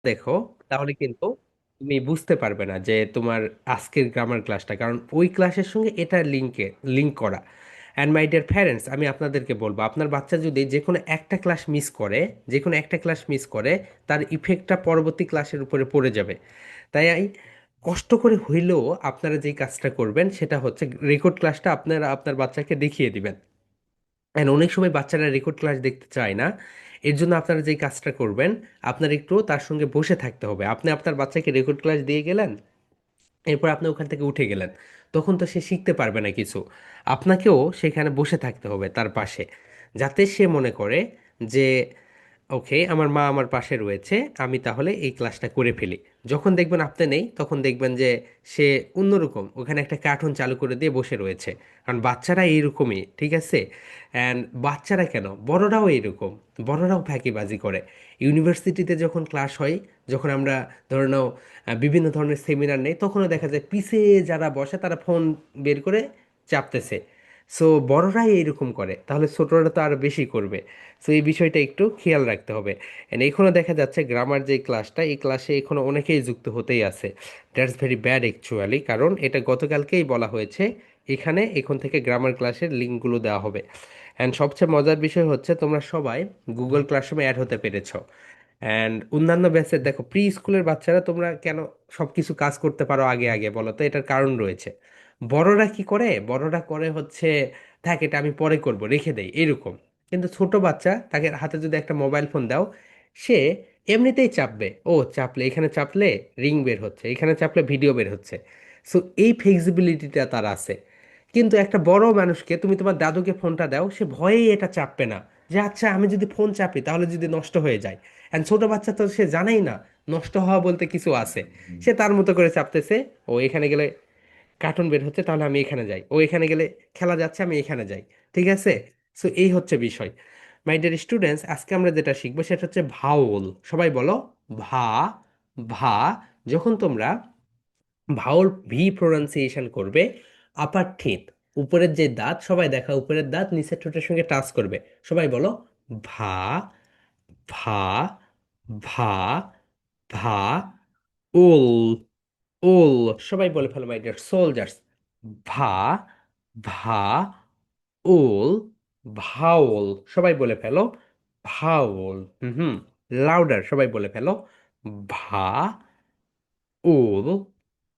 দেখো, তাহলে কিন্তু তুমি বুঝতে পারবে না যে তোমার আজকের গ্রামার ক্লাসটা, কারণ ওই ক্লাসের সঙ্গে এটা লিঙ্ক করা। অ্যান্ড মাই ডিয়ার প্যারেন্টস, আমি আপনাদেরকে বলবো, আপনার বাচ্চা যদি যে কোনো একটা ক্লাস মিস করে, যে কোনো একটা ক্লাস মিস করে, তার ইফেক্টটা পরবর্তী ক্লাসের উপরে পড়ে যাবে। তাই কষ্ট করে হইলেও আপনারা যেই কাজটা করবেন সেটা হচ্ছে রেকর্ড ক্লাসটা আপনারা আপনার বাচ্চাকে দেখিয়ে দিবেন। অ্যান্ড অনেক সময় বাচ্চারা রেকর্ড ক্লাস দেখতে চায় না। এর জন্য আপনারা যেই কাজটা করবেন, আপনার একটু তার সঙ্গে বসে থাকতে হবে। আপনি আপনার বাচ্চাকে রেকর্ড ক্লাস দিয়ে গেলেন, এরপর আপনি ওখান থেকে উঠে গেলেন, তখন তো সে শিখতে পারবে না কিছু। আপনাকেও সেখানে বসে থাকতে হবে তার পাশে, যাতে সে মনে করে যে ওকে, আমার মা আমার পাশে রয়েছে, আমি তাহলে এই ক্লাসটা করে ফেলি। যখন দেখবেন আপনি নেই, তখন দেখবেন যে সে অন্যরকম ওখানে একটা কার্টুন চালু করে দিয়ে বসে রয়েছে। কারণ বাচ্চারা এইরকমই, ঠিক আছে? অ্যান্ড বাচ্চারা কেন, বড়রাও এইরকম। বড়রাও ফাঁকিবাজি করে। ইউনিভার্সিটিতে যখন ক্লাস হয়, যখন আমরা ধরে নাও বিভিন্ন ধরনের সেমিনার নেই, তখনও দেখা যায় পিছে যারা বসে তারা ফোন বের করে চাপতেছে। সো বড়রাই এইরকম করে, তাহলে ছোটরা তো আরো বেশি করবে। সো এই বিষয়টা একটু খেয়াল রাখতে হবে। এন্ড এখনো দেখা যাচ্ছে গ্রামার যে ক্লাসটা, এই ক্লাসে এখনো অনেকেই যুক্ত হতেই আছে। দ্যাটস ভেরি ব্যাড অ্যাকচুয়ালি, কারণ এটা গতকালকেই বলা হয়েছে এখানে এখন থেকে গ্রামার ক্লাসের লিঙ্কগুলো দেওয়া হবে। অ্যান্ড সবচেয়ে মজার বিষয় হচ্ছে তোমরা সবাই গুগল ক্লাসরুমে অ্যাড হতে পেরেছো। অ্যান্ড অন্যান্য ব্যাচের দেখো, প্রি স্কুলের বাচ্চারা তোমরা কেন সবকিছু কাজ করতে পারো আগে আগে, বলো তো? এটার কারণ রয়েছে। বড়রা কি করে, বড়রা করে হচ্ছে থাক এটা আমি পরে করব, রেখে দেই, এরকম। কিন্তু ছোট বাচ্চা, তাকে হাতে যদি একটা মোবাইল ফোন দাও, সে এমনিতেই চাপবে। ও চাপলে, এখানে চাপলে রিং বের হচ্ছে, এখানে চাপলে ভিডিও বের হচ্ছে। সো এই ফ্লেক্সিবিলিটিটা তার আছে। কিন্তু একটা বড় মানুষকে তুমি তোমার দাদুকে ফোনটা দাও, সে ভয়েই এটা চাপবে না, যে আচ্ছা আমি যদি ফোন চাপি তাহলে যদি নষ্ট হয়ে যায়। অ্যান্ড ছোট বাচ্চা তো সে জানেই না নষ্ট হওয়া বলতে কিছু আছে। সে তার মতো করে চাপতেছে। ও এখানে গেলে কার্টুন বের হচ্ছে, তাহলে আমি এখানে যাই। ও এখানে গেলে খেলা যাচ্ছে, আমি এখানে যাই। ঠিক আছে? সো এই হচ্ছে বিষয়। মাই ডিয়ার স্টুডেন্টস, আজকে আমরা যেটা শিখবো সেটা হচ্ছে ভাওল। সবাই বলো ভা। ভা। যখন তোমরা ভাওল ভি প্রোনাউন্সিয়েশন করবে, আপার টিথ, উপরের যে দাঁত, সবাই দেখা, উপরের দাঁত নিচের ঠোঁটের সঙ্গে টাচ করবে। সবাই বলো ভা। ভা। ভা। ভা। উল। উল। সবাই বলে ফেলো মাই ডিয়ার সোলজার্স, ভা। ভা। উল। ভাওল। সবাই বলে ফেলো ভাওল। হুম হুম। লাউডার, সবাই বলে ফেলো vowel.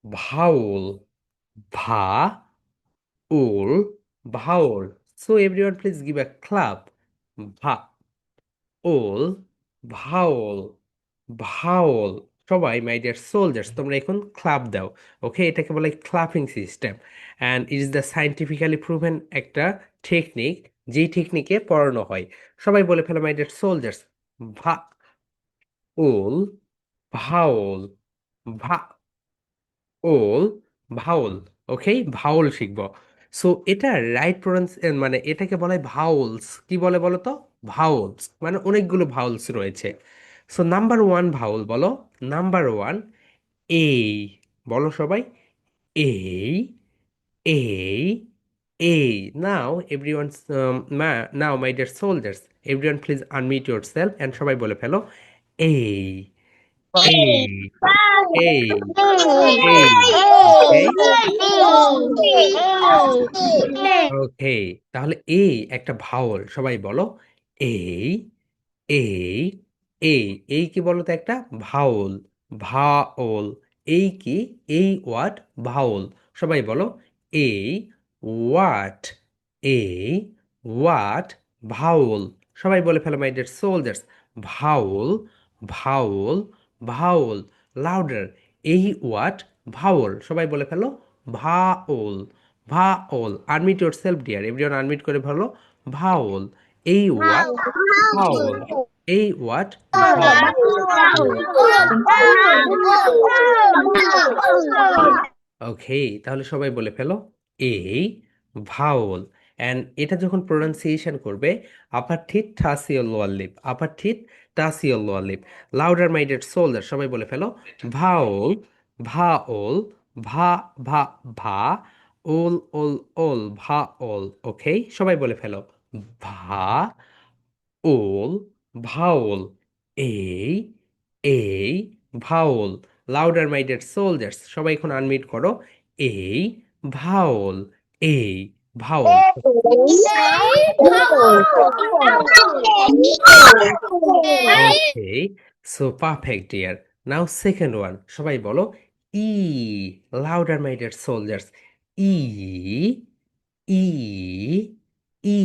Vowel. Vowel. Vowel. So everyone please give a clap. Vowel. Vowel. Vowel. সবাই মাই ডিয়ার সোলজার্স, তোমরা এখন ক্লাপ দাও। ওকে, এটাকে বলে clapping system. And it is the scientifically proven একটা টেকনিক, যেই টেকনিকে পড়ানো হয়। সবাই বলে ফেলো মাই ডিয়ার সোলজার্স, ভা। উল। ভাওল। ভা। ওল। ভাওল। ওকে, ভাওল শিখবো। সো এটা রাইট প্রোনাউন্স, মানে এটাকে বলা হয় ভাওলস। কি বলে বলো তো? ভাওলস মানে অনেকগুলো ভাওলস রয়েছে। সো নাম্বার ওয়ান ভাওল বলো। Number one, A. বলো সবাই, A. A. A. Now everyone, now my dear soldiers, everyone please unmute yourself and সবাই বলে ফেলো এই। এই। এই। এই। ওকে। ওকে, তাহলে এই একটা ভাওয়াল। সবাই বলো এই। এই। এই। এই কি বলো তো? একটা ভাওয়াল। ভাওল। এই কি? এই ওয়াট ভাওয়াল। সবাই বলো এই ওয়াট। এই ওয়াট ভাওয়াল। সবাই বলে ফেলো my dear soldiers, vowel. Vowel. Vowel. Louder, A what vowel. সবাই বলে ফেলো vowel. Vowel. Unmute yourself dear, everyone unmute করে ভালো। Vowel. A what vowel. A what vowel. Okay, তাহলে সবাই বলে ফেলো এই ভাওল। অ্যান্ড এটা যখন প্রোনাউন্সিয়েশন করবে, upper teeth touch your lower lip, upper teeth touch your lower lip. Louder my dear soldier, সবাই বলে ফেলো ভাওল। ভাওল। ভা। ভা। ভা। ওল। ওল। ওল। ভা। ওল। ওকে, সবাই বলে ফেলো ভা। ওল। Vowel. A. A vowel. Louder my dear soldiers, সবাই এখন আনমিউট করো। A vowel, A vowel. Okay, so perfect dear. Now second one, সবাই বলো E. Louder my dear soldiers, E, E, E.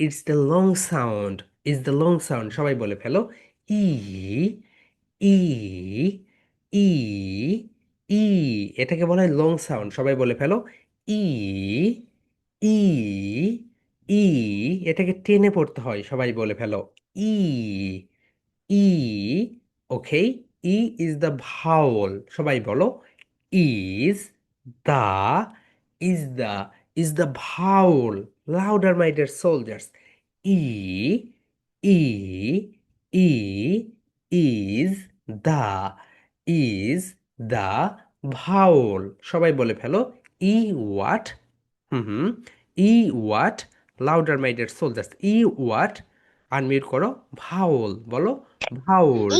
It's the long sound, is the long sound, সবাই বলে ফেলো E, E, E, ই। এটাকে বলা হয় long sound, সবাই বলে ফেলো ই, ই, ই। এটাকে টেনে পড়তে হয়, সবাই বলে ফেলো E, E. Okay, E is the vowel, সবাই বলো is the, is the, is the vowel. Louder my dear soldiers, E, E, E, is the, is the vowel, সবাই বলে ফেলো E what. Hmm hmm, E what. Louder my dear soldiers, E what. Unmute করো, vowel বলো, ভাওয়াল।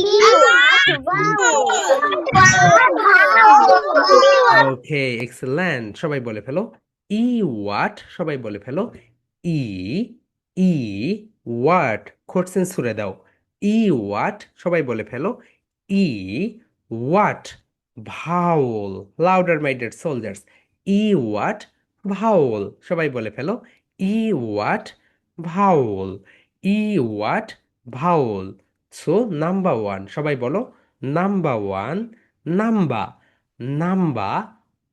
ওকে, excellent, সবাই বলে ফেলো E what, সবাই বলে ফেলো ই, ই হোয়াট। কোটসেন্স ছুড়ে দাও, ই হোয়াট, সবাই বলে ফেলো E what. Vowel. Louder my dear soldiers, E what vowel, সবাই বলে ফেলো E what vowel, E what vowel. So number one, সবাই বলো number one, number, number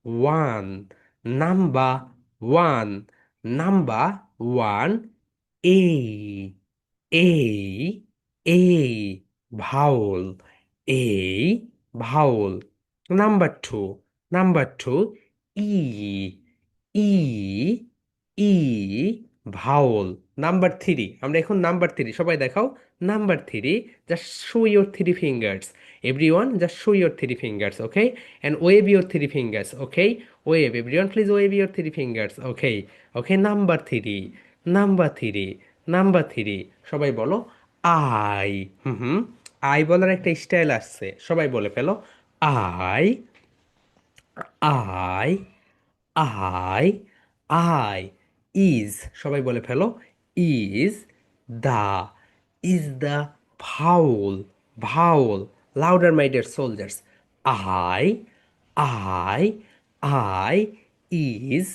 one, number one, number one, A, A, A vowel, A vowel. Number two, number two, E, E, E vowel. Number three, আমরা এখন number three, সবাই দেখাও number three. Just show your three fingers, everyone, just show your three fingers, okay, and wave your three fingers, okay, wave, everyone please wave your three fingers, okay, okay. Number three, number three, number three, সবাই বলো I. Hmm hmm, I বলার একটা style আসছে, সবাই বলে ফেলো I, I, I, I. Is, সবাই বলে ফেলো is the, is the vowel, vowel. Louder my dear soldiers, I, I, I, is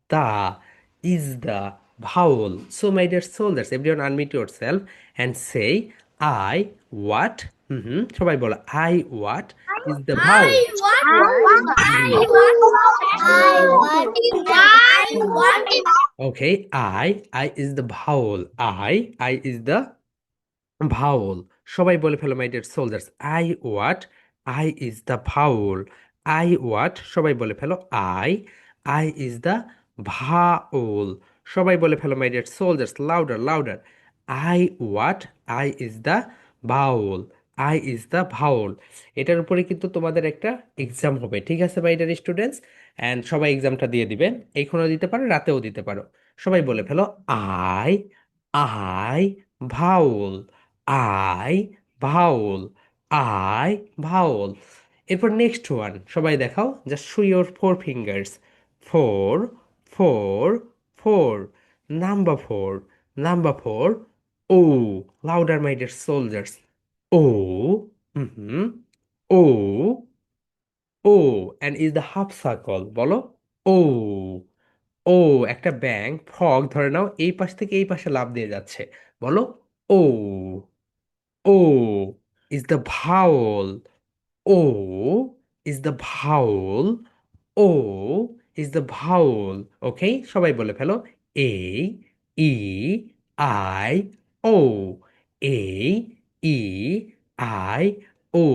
the, is the vowel. So my dear soldiers, everyone unmute yourself and say I what. Hmm hmm, সবাই বলো I what is the vowel. Okay, I is the vowel. I is the vowel. সবাই বলে ফেলো my dear soldiers, I what, I is the vowel, I what, সবাই বলে ফেলো I is the vowel. সবাই বলে ফেলো my dear soldiers, louder louder, I what, I is the vowel, I is the vowel. এটার উপরে কিন্তু তোমাদের একটা এক্সাম হবে, ঠিক আছে মাই ডিয়ার স্টুডেন্টস? অ্যান্ড সবাই এক্সামটা দিয়ে দিবেন, এখনও দিতে পারো, রাতেও দিতে পারো। সবাই বলে ফেলো I, I vowel, I vowel, I vowel. এরপর নেক্সট ওয়ান, সবাই দেখাও, just show your four fingers, four, four, four. Number four, number four, O. Louder my dear soldiers, O, hmm, O, O, and is the half circle, বলো O, ও। একটা ব্যাঙ, frog ধরে নাও, এই পাশ থেকে এই পাশে লাফ দিয়ে যাচ্ছে, বলো ও, O is the vowel. O is the vowel. O is the vowel. Okay, সবাই বলে ফেলো A, E, I, O. A, E, I, O.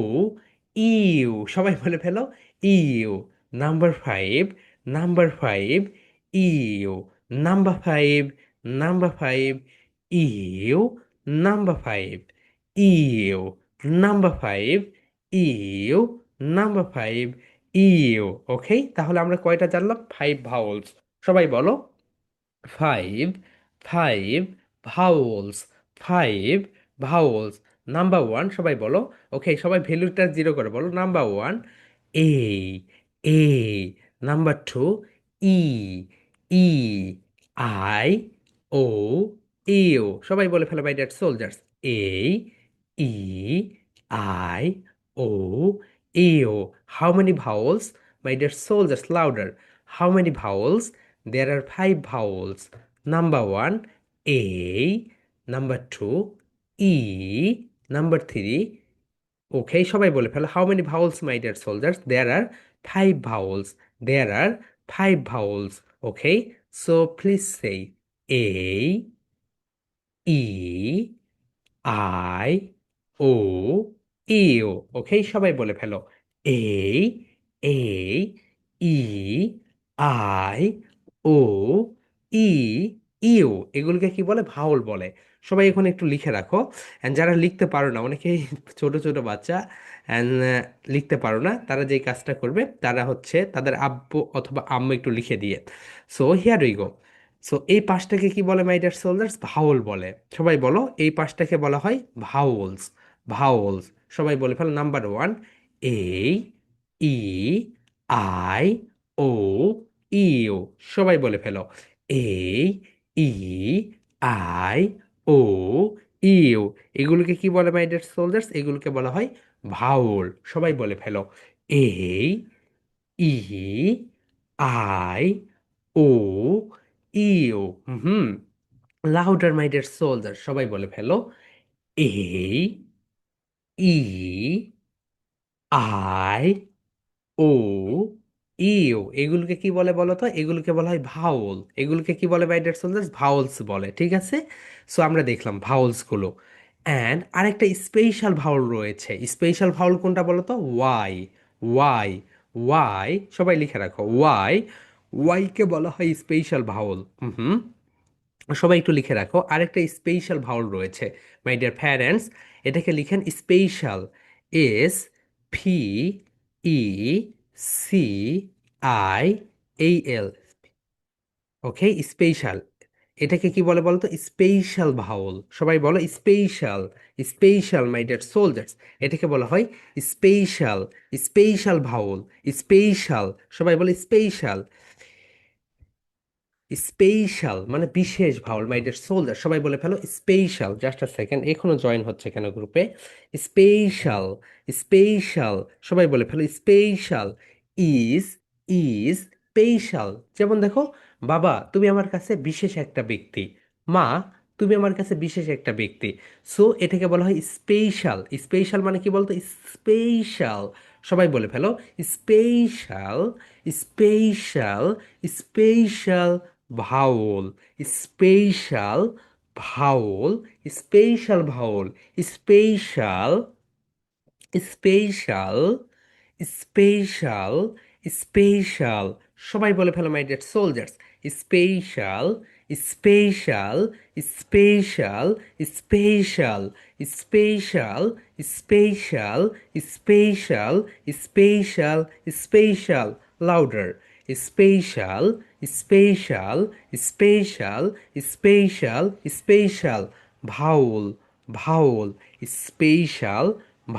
U, সবাই বলে ফেলো U. Number five, number five, U. Number five, number five, U. Number five, U. Number five, U. Number five, U. Okay, তাহলে আমরা কয়টা জানলাম? Five vowels. সবাই বলো five, five vowels, five vowels. Number one সবাই বলো। ওকে, সবাই ভ্যালুটা জিরো করে বলো। Number one A, A. Number two E, E. I, O, U. সবাই বলে ফেলো my dear soldiers. A, E, I, O, U. How many vowels my dear soldiers? Louder. How many vowels? There are five vowels. Number one, A. Number two, E. Number three, okay, সবাই বলে ফেলো। How many vowels, my dear soldiers? There are five vowels. There are five vowels. Okay, so please say A, E, I, O, U. Okay, সবাই বলে ফেলো। এ, A, E, I, O, E, you. এগুলোকে কি বলে? ভাওয়াল বলে। সবাই এখন একটু লিখে রাখো। অ্যান্ড যারা লিখতে পারো না, অনেকেই ছোট ছোট বাচ্চা অ্যান্ড লিখতে পারো না, তারা যেই কাজটা করবে, তারা হচ্ছে তাদের আব্বু অথবা আম্মু একটু লিখে দিয়ে। So here we go. So এই পাঁচটাকে কি বলে মাই ডিয়ার সোলজার্স? ভাওয়াল বলে। সবাই বলো, এই পাঁচটাকে বলা হয় ভাওয়ালস। ভাওয়ালস। সবাই বলে ফেলো। Number one A, E, I, O, U. সবাই বলে ফেলো। A, E, I, O, you. এগুলোকে কি বলে মাই ডিয়ার সোলজার্স? এগুলোকে বলা হয় ভাওয়াল। সবাই বলে ফেলো। A, E, I, O, U. Hmm, louder my dear soldier. সবাই বলে ফেলো। A, E, I, O, you. এগুলোকে কি বলে বলো তো? এগুলোকে বলা হয় ভাওল। এগুলোকে কি বলে মাই ডিয়ার সোলজার্স? ভাওলস বলে। ঠিক আছে, সো আমরা দেখলাম ভাওলস গুলো। অ্যান্ড আরেকটা স্পেশাল ভাওল রয়েছে। স্পেশাল ভাওল কোনটা বলো তো? ওয়াই। Y, Y. সবাই লিখে রাখো। ওয়াই, ওয়াইকে বলা হয় স্পেশাল ভাওল। হুম, সবাই একটু লিখে রাখো। আরেকটা স্পেশাল ভাওয়াল রয়েছে মাই ডিয়ার প্যারেন্টস। এটাকে লিখেন special. S, P, E, C, I, A, L. Okay, special. এটাকে কি বলে বলতো? Special vowel. সবাই বলো special. Special my dear soldiers. এটাকে বলা হয় স্পেশাল। Special vowel. স্পেশাল। সবাই বলো স্পেশাল। স্পেশাল মানে বিশেষ ভাওয়াল মাই ডিয়ার সোলজার। সবাই বলে ফেলো স্পেশাল। জাস্ট আ সেকেন্ড, এখনো জয়েন হচ্ছে কেন গ্রুপে? স্পেশাল। স্পেশাল। সবাই বলে ফেলো স্পেশাল। Is, is special. যেমন দেখো, বাবা তুমি আমার কাছে বিশেষ একটা ব্যক্তি। মা তুমি আমার কাছে বিশেষ একটা ব্যক্তি। সো এটাকে বলা হয় স্পেশাল। স্পেশাল মানে কি বলতো? স্পেশাল। সবাই বলে ফেলো special. Special. Special vowel. Special vowel. Special vowel. Special. Special. Special. Special. সবাই বলে ফেলো my dear soldiers. Special. Special. Special. Special. Special. Special. Special. Special. Special. Louder. Special. Special. Special. Special. Special. Vowel. Vowel. Special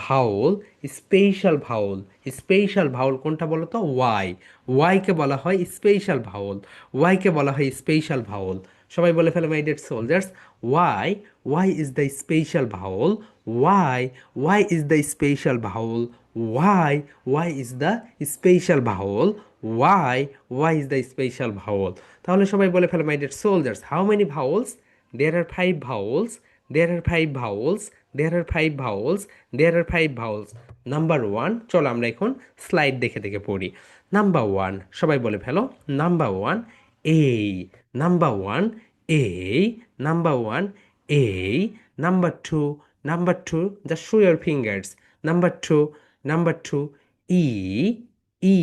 vowel. Special vowel. Special vowel কোনটা বলো তো? Y. ওয়াইকে বলা হয় special vowel. ওয়াইকে বলা হয় স্পেশাল ভাউল। সবাই বলে ফেলে my dear soldiers. Y, Y is the special vowel. Y, Y is the special vowel. Y, Y is the special vowel. Y, Y is the special vowel. তাহলে সবাই বলে ফেলে my dear soldiers, how many vowels? There are five vowels. There are five vowels. There are five vowels. There are five vowels. Number one. চলো আমরা এখন slide দেখে দেখে পড়ি। Number one. সবাই বলে ফেলো। Number one A. Number one A. Number one A. Number two. Number two, just show your fingers. Number two. Number two E, E.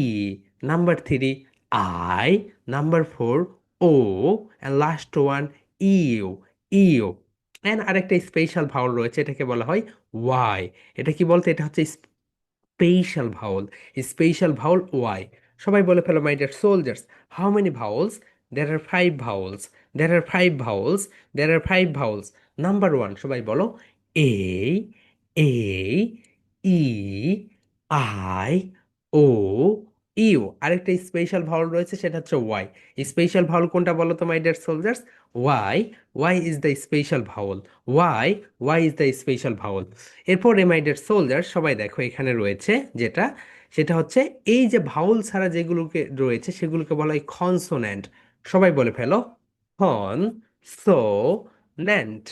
Number three I. Number four O. And last one U, U. অ্যান্ড আরেকটা special vowel রয়েছে, এটাকে বলা হয় Y. এটা কি বলতে? এটা হচ্ছে special vowel. Special vowel Y. সবাই বলে ফেলো my dear soldiers, how many vowels? There are five vowels. There are five vowels. There are five vowels. Number one. সবাই বলো A, A, E, I, O, U. আরেকটা special vowel রয়েছে, সেটা হচ্ছে Y. Special vowel কোনটা বলো তো my dear soldiers? Y. Y is the special vowel. Y. Y is the special vowel. এরপরে মাই ডিয়ার সোলজার্স সবাই দেখো এখানে রয়েছে যেটা, সেটা হচ্ছে এই যে ভাওয়াল ছাড়া যেগুলোকে রয়েছে সেগুলোকে বলা হয় কনসোন্যান্ট। সবাই বলে ফেলো, হন, so, ন্যান্ট।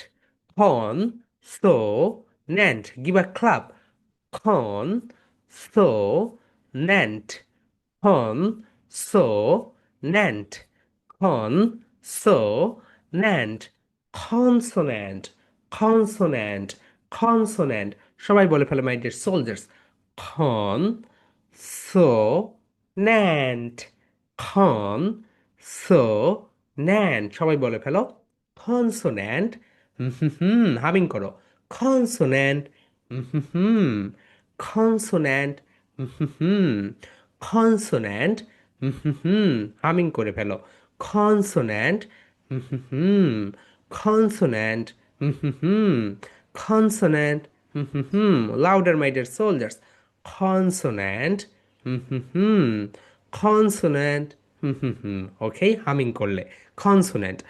Consonant. Give a clap. Consonant. Consonant. Consonant. Consonant, consonant, consonant. সবাই বলে ফেলো my dear soldiers, consonant. Consonant. সবাই বলে ফেলো কনসোন্যান্ট। হুম, হামিং করো। Consonant. Hmm, consonant. Hmm, consonant. Hmm, humming করে ফেলো। Consonant. Hmm, consonant. Hmm, consonant. Hmm, louder my dear soldiers, consonant. Hmm, consonant. Okay, humming করলে consonant.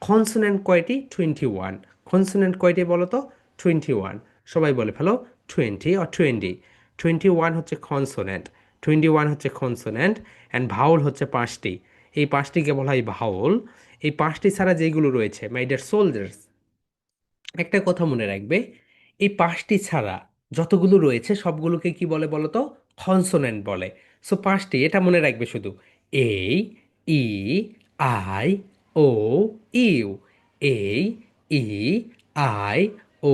Consonant কয়টি? 21। Consonant কয়টি বলো তো? 21। সবাই বলে ফেলো 20 or 20। 21 হচ্ছে কনসোন্যান্ট। 21 হচ্ছে কনসোন্যান্ট। অ্যান্ড ভাওল হচ্ছে পাঁচটি। এই পাঁচটিকে বলা হয় ভাওল। এই পাঁচটি ছাড়া যেগুলো রয়েছে মাই ডিয়ার সোলজার্স, একটা কথা মনে রাখবে, এই পাঁচটি ছাড়া যতগুলো রয়েছে সবগুলোকে কি বলে বলো তো? কনসোনেন্ট বলে। সো পাঁচটি, এটা মনে রাখবে শুধু। A, E, I, O, U. A, E, I, O,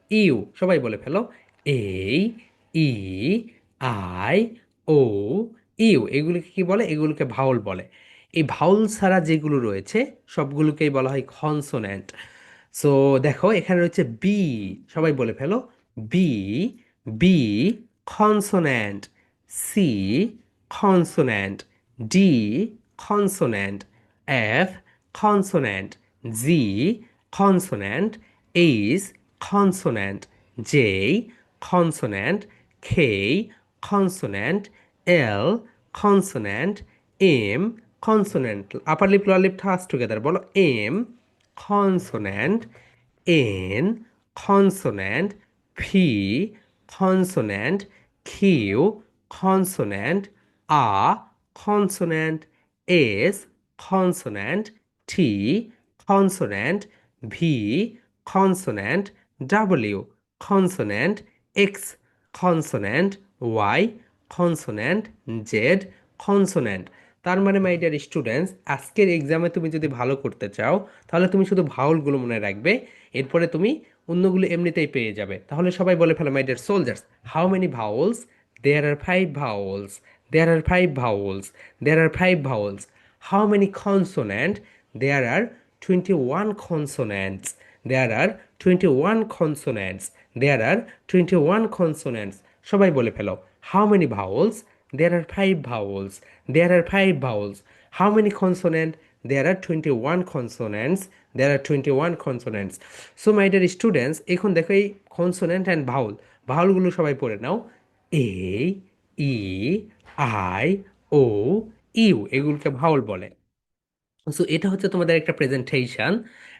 U. সবাই বলে ফেলো, A, E, I, O, you. এগুলিকে কি বলে? এগুলোকে ভাওল বলে। এই ভাওল ছাড়া যেগুলো রয়েছে সবগুলোকেই বলা হয় কনসোন্যান্ট। সো দেখো এখানে রয়েছে বি। সবাই বলে ফেলো, B. B, consonant. C, consonant. D, consonant. F, consonant. G, consonant. H, consonant. J, consonant. K, consonant. L, consonant. M, consonant. Upper lip lower lip task together বলো, M, consonant. N, consonant. P, consonant. Q, consonant. R, consonant. S, consonant. T, consonant. V, consonant. W, consonant. X, consonant. Y, consonant. Z, consonant। তার মানে মাই dear students, আজকের এক্সামে তুমি যদি ভালো করতে চাও তাহলে তুমি শুধু ভাউলগুলো মনে রাখবে, এরপরে তুমি অন্যগুলো এমনিতেই পেয়ে যাবে। তাহলে সবাই বলে ফেলো my dear soldiers, how many vowels? There are five vowels. There are five vowels. There are five vowels. How many consonant? There are 21 consonants. There are 21 consonants. There are 21 consonants. সবাই বলে ফেলো, how many vowels? There are five vowels. There are five vowels. How many consonants? There are 21 consonants. There are 21 consonants. So my dear students, এখন দেখো এই consonant and vowel, ভাওয়ালগুলো সবাই পড়ে নাও। এ, E, I, O, you, এগুলোকে ভাওয়াল বলে। So এটা হচ্ছে তোমাদের একটা প্রেজেন্টেশন,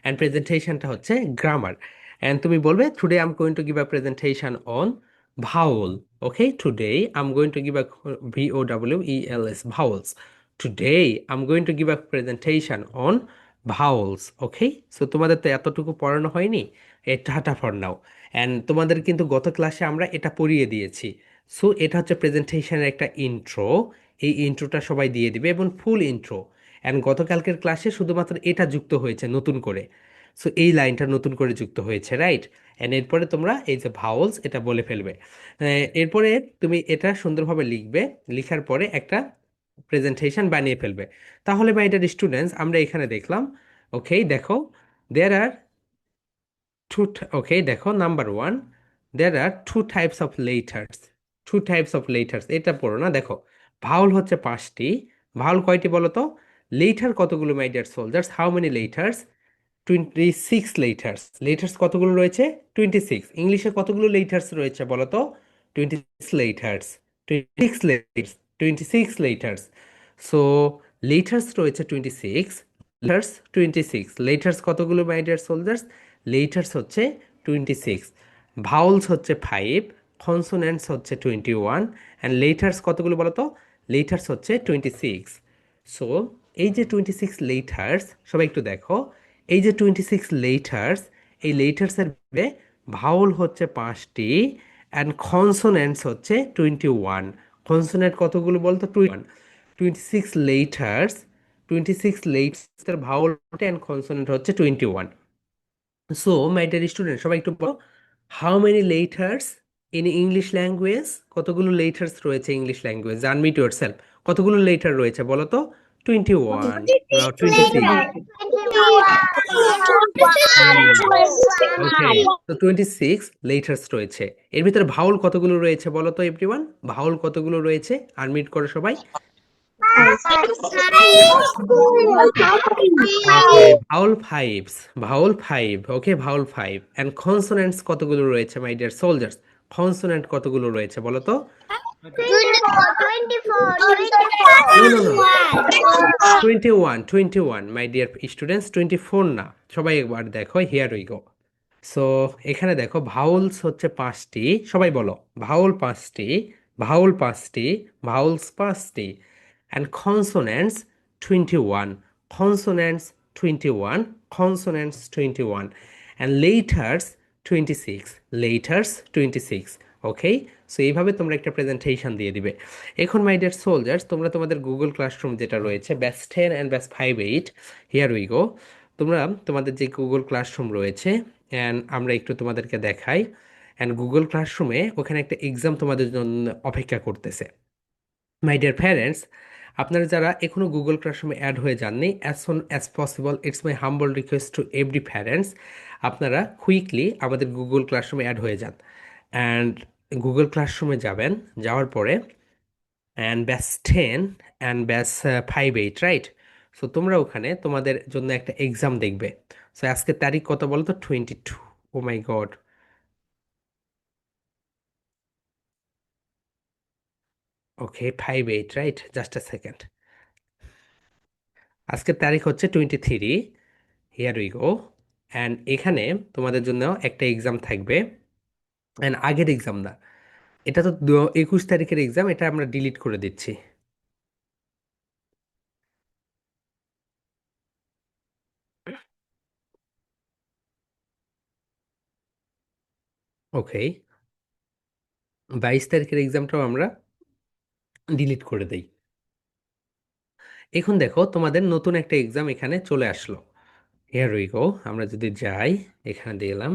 অ্যান্ড প্রেজেন্টেশনটা হচ্ছে গ্রামার। অ্যান্ড তুমি বলবে today I am going to give a presentation on vowel. Okay, today I am going to give a, VOWELS, vowels. Today I am going to give a presentation on vowels. Okay, so তোমাদের তো এতটুকু পড়ানো হয়নি, এটা for now. And তোমাদের কিন্তু গত ক্লাসে আমরা এটা পড়িয়ে দিয়েছি। সো এটা হচ্ছে প্রেজেন্টেশনের একটা ইন্ট্রো। এই ইন্ট্রোটা সবাই দিয়ে দিবে এবং ফুল ইন্ট্রো। অ্যান্ড গতকালকের ক্লাসে শুধুমাত্র এটা যুক্ত হয়েছে নতুন করে। সো এই লাইনটা নতুন করে যুক্ত হয়েছে, রাইট? অ্যান্ড এরপরে তোমরা এই যে ভাওলস এটা বলে ফেলবে। এরপরে তুমি এটা সুন্দরভাবে লিখবে, লিখার পরে একটা প্রেজেন্টেশন বানিয়ে ফেলবে। তাহলে মাই ডিয়ার স্টুডেন্টস, আমরা এখানে দেখলাম, ওকে দেখো, দেয়ার আর ওকে দেখো, number one, there are two types of letters. Two types of letters, এটা পড়ো না। দেখো, ভাউল হচ্ছে পাঁচটি। ভাউল কয়টি বলো তো? লেটার কতগুলো my dear soldiers? How many letters? 26 letters. Letters কতগুলো রয়েছে? 26। ইংলিশে কতগুলো লেটার্স রয়েছে বলো তো? 26 letters. 26 letters. 26 letters. So letters রয়েছে 26। লেটার্স 26। লেটার্স কতগুলো মাই ডিয়ার সোলজার্স? লেটার্স হচ্ছে 26। ভাউলস হচ্ছে 5। কনসোনেন্টস হচ্ছে 21। অ্যান্ড লেটার্স কতগুলো বলো তো? লেটার্স হচ্ছে 26। সো এই যে 26 লেটার্স, সবাই একটু দেখো, এই যে 26 লেটার্স, এই লেটার্সের ভাউল হচ্ছে 5টি অ্যান্ড কনসোনেন্টস হচ্ছে 21। কনসোনেন্ট কতগুলো বলতো? 21। 26 লেটার্স, 26 লেটার্সের ভাউল অ্যান্ড কনসোনেন্ট হচ্ছে 21। সো মাই ডিয়ার স্টুডেন্ট, সবাই একটু বলো, how many letters in English language? কতগুলো লেটার্স রয়েছে ইংলিশ ল্যাঙ্গুয়েজ? Unmute yourself. কতগুলো লেটার রয়েছে বলো তো? 21। নাও 26। ওকে, তো 26 লেটার্স রয়েছে। এর ভিতরে ভাউল কতগুলো রয়েছে বলো তো এভরিওয়ান? ভাউল কতগুলো রয়েছে? আনমিউট করো সবাই। Okay, vowel fives. Vowel five. Okay, vowel five. And consonants কতগুলো রয়েছে মাই ডিয়ার সোলজার্স? কনসোনেন্ট কতগুলো রয়েছে বলো তো? 21, মাই ডিয়ার স্টুডেন্টস, 24 না। সবাই একবার দেখো, হিয়ার উই গো। সো এখানে দেখো, ভাউলস হচ্ছে 5টি। সবাই বলো, ভাউল 5টি, ভাউল 5টি, ভাউলস 5টি। And consonants 21, consonants 21, consonants 21। And letters 26, letters 26। Okay, so এইভাবে তোমরা একটা প্রেজেন্টেশন দিয়ে দিবে। এখন মাই ডিয়ার সোলজার্স, তোমরা তোমাদের গুগল ক্লাসরুম যেটা রয়েছে, batch 10 and batch 5-8, here we go. তোমরা তোমাদের যে গুগল ক্লাসরুম রয়েছে, অ্যান্ড আমরা একটু তোমাদেরকে দেখাই। অ্যান্ড গুগল ক্লাসরুমে ওখানে একটা এক্সাম তোমাদের জন্য অপেক্ষা করতেছে। মাই ডিয়ার প্যারেন্টস, আপনারা যারা এখনও গুগল ক্লাসরুমে অ্যাড হয়ে যাননি, as soon as possible, it's my humble request to every parents, আপনারা কুইকলি আমাদের গুগল ক্লাসরুমে অ্যাড হয়ে যান। অ্যান্ড গুগল ক্লাসরুমে যাবেন, যাওয়ার পরে and batch 10 and batch 5-8, right? So তোমরা ওখানে তোমাদের জন্য একটা এক্সাম দেখবে। সো আজকে তারিখ কত বলো তো? 22। Oh my god. Okay, 5-8, right? Just a second. আজকের তারিখ হচ্ছে 23। Here we go. অ্যান্ড এখানে তোমাদের জন্য একটা এক্সাম থাকবে। অ্যান্ড আগের এক্সাম না, এটা তো 21 তারিখের এক্সাম, এটা আমরা ডিলিট করে দিচ্ছি। ওকে, 22 তারিখের এক্সামটাও আমরা ডিলিট করে দেই। এখন দেখো, তোমাদের নতুন একটা এক্সাম এখানে চলে আসলো। Here we go. আমরা যদি যাই, এখানে দিলাম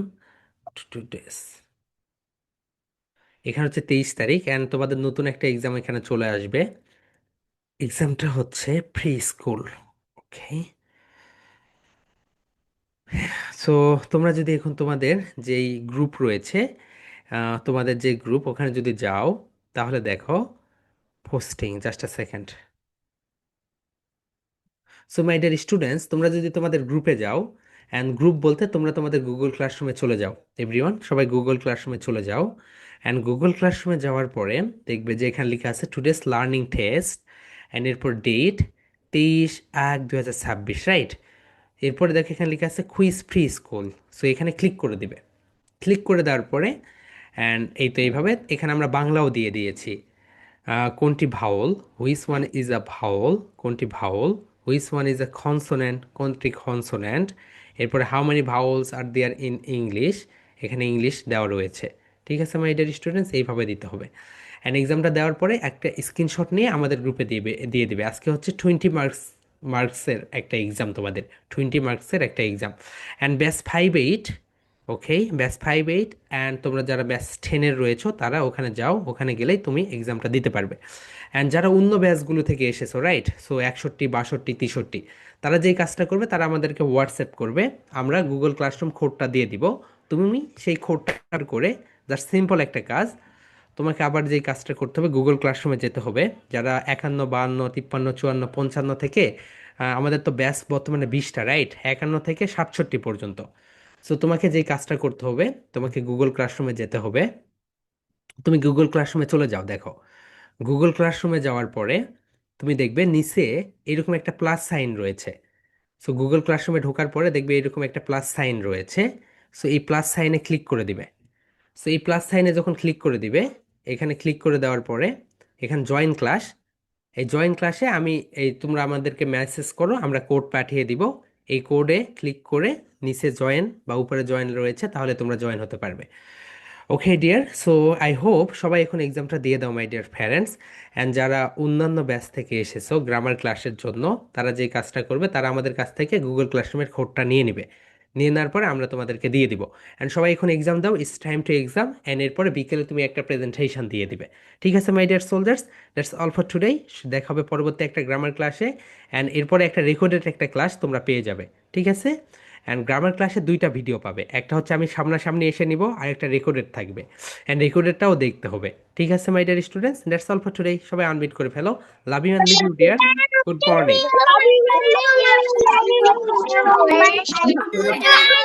ডেস, এখানে হচ্ছে 23 তারিখ, অ্যান্ড তোমাদের নতুন একটা এক্সাম এখানে চলে আসবে। এক্সামটা হচ্ছে প্রি স্কুল। ওকে, সো তোমরা যদি এখন তোমাদের যেই গ্রুপ রয়েছে, তোমাদের যে গ্রুপ, ওখানে যদি যাও, তাহলে দেখো posting, just a second. So my dear students, তোমরা যদি তোমাদের গ্রুপে যাও, অ্যান্ড গ্রুপ বলতে তোমরা তোমাদের গুগল ক্লাসরুমে চলে যাও। এভরিওয়ান, সবাই গুগল ক্লাসরুমে চলে যাও। অ্যান্ড গুগল ক্লাসরুমে যাওয়ার পরে দেখবে যে এখানে লেখা আছে টুডেস লার্নিং টেস্ট, অ্যান্ড এরপর ডেট 23/1/2026, রাইট? এরপরে দেখো এখানে লেখা আছে কুইজ ফ্রি স্কুল। সো এখানে ক্লিক করে দিবে। ক্লিক করে দেওয়ার পরে অ্যান্ড এই তো এইভাবে এখানে আমরা বাংলাও দিয়ে দিয়েছি। কোনটি vowel, which one is a vowel, কোনটি vowel, which one is a consonant, কোনটি কনসোনেন্ট। এরপরে how many vowels are there in English, এখানে ইংলিশ দেওয়া রয়েছে। ঠিক আছে মাই ডিয়ার স্টুডেন্টস, এইভাবে দিতে হবে। অ্যান্ড এক্সামটা দেওয়ার পরে একটা স্ক্রিনশট নিয়ে আমাদের গ্রুপে দিয়ে দিবে। আজকে হচ্ছে 20 মার্কসের একটা এক্সাম তোমাদের, 20 মার্কসের একটা exam. And batch 5-8, okay, batch 5-8, and তোমরা যারা ব্যাচ 10-এর রয়েছো তারা ওখানে যাও, ওখানে গেলেই তুমি এক্সামটা দিতে পারবে। অ্যান্ড যারা অন্য ব্যাচগুলো থেকে এসেছো, রাইট? সো 61, 62, 63, তারা যেই কাজটা করবে, তারা আমাদেরকে হোয়াটসঅ্যাপ করবে, আমরা গুগল ক্লাসরুম কোডটা দিয়ে দিব। তুমি সেই কোডটা করে, জাস্ট সিম্পল একটা কাজ, তোমাকে আবার যেই কাজটা করতে হবে, গুগল ক্লাসরুমে যেতে হবে। যারা 51, 52, 53, 54, 55 থেকে আমাদের তো ব্যাচ বর্তমানে 20টা, রাইট? 51 থেকে 67 পর্যন্ত। সো তোমাকে যে কাজটা করতে হবে, তোমাকে গুগল ক্লাসরুমে যেতে হবে। তুমি গুগল ক্লাসরুমে চলে যাও, দেখো গুগল ক্লাসরুমে যাওয়ার পরে তুমি দেখবে নিচে এরকম একটা প্লাস সাইন রয়েছে। সো গুগল ক্লাসরুমে ঢোকার পরে দেখবে এরকম একটা প্লাস সাইন রয়েছে। সো এই প্লাস সাইনে ক্লিক করে দিবে। সো এই প্লাস সাইনে যখন ক্লিক করে দিবে, এখানে ক্লিক করে দেওয়ার পরে এখানে জয়েন ক্লাস, এই জয়েন ক্লাসে আমি, এই তোমরা আমাদেরকে মেসেজ করো, আমরা কোড পাঠিয়ে দিব। এই কোডে ক্লিক করে নিচে জয়েন বা উপরে জয়েন রয়েছে, তাহলে তোমরা জয়েন হতে পারবে। Okay dear, so I hope সবাই এখন এক্সামটা দিয়ে দাও মাই ডিয়ার প্যারেন্টস। অ্যান্ড যারা অন্যান্য ব্যাচ থেকে এসেছো গ্রামার ক্লাসের জন্য, তারা যে কাজটা করবে, তারা আমাদের কাছ থেকে গুগল ক্লাসরুমের কোডটা নিয়ে নিবে। নিয়ে নেওয়ার পরে আমরা তোমাদেরকে দিয়ে দিব। অ্যান্ড সবাই এখন এক্সাম দাও, it's time to exam. And এরপরে বিকেলে তুমি একটা প্রেজেন্টেশন দিয়ে দিবে। ঠিক আছে my dear soldiers, that's all for today. দেখা হবে পরবর্তী একটা গ্রামার ক্লাসে। অ্যান্ড এরপরে একটা রেকর্ডেড একটা ক্লাস তোমরা পেয়ে যাবে। ঠিক আছে? অ্যান্ড গ্রামার ক্লাসে দুইটা ভিডিও পাবে, একটা হচ্ছে আমি সামনাসামনি এসে নিব, আর একটা রেকর্ডেড থাকবে। অ্যান্ড রেকর্ডেডটাও দেখতে হবে। ঠিক আছে my dear students, that's all for today. সবাই আনমিট করে ফেলো। Love you and leave you dear. Good morning. Bye.